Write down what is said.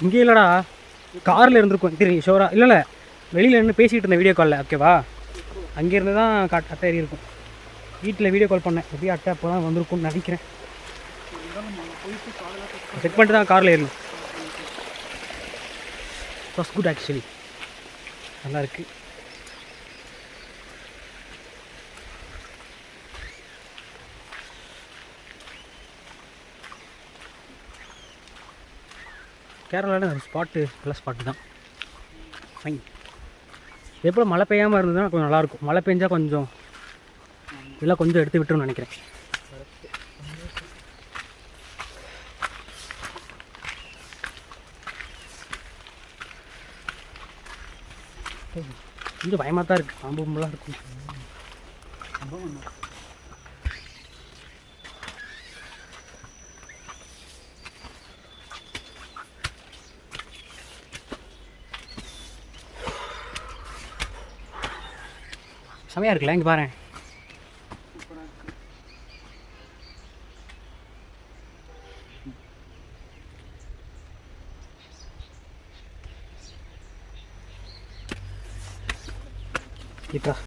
இங்கே இல்லைடா, காரில் இருந்திருக்கும் தெரியும் ஷோரா. இல்லை வெளியில் நின்று பேசிகிட்டு இருந்தேன் வீடியோ காலில். ஓகேவா, அங்கேருந்து தான் அட்டை ஏறி இருக்கும். வீட்டில் வீடியோ கால் பண்ணேன், எப்படியும் அட்டை அப்போ தான் வந்திருக்கும்னு நினைக்கிறேன். செக் பண்ணிட்டு தான் காரில் ஏறணும். வாஸ் குட் ஆக்சுவலி, நல்லா இருக்குது. கேரளாவில் ஒரு ஸ்பாட்டு நல்ல ஸ்பாட்டு தான், ஃபைன். எப்போ மழை பெய்யாமல் இருந்ததுன்னா கொஞ்சம் நல்லாயிருக்கும். மழை பெஞ்சால் கொஞ்சம் இதெல்லாம் கொஞ்சம் எடுத்து விட்டுருன்னு நினைக்கிறேன். கொஞ்சம் பயமாக தான் இருக்குது, பாம்பு கும்பலாக இருக்கும். செமையாக இருக்குல்ல, இங்கே பாரு. இப்போ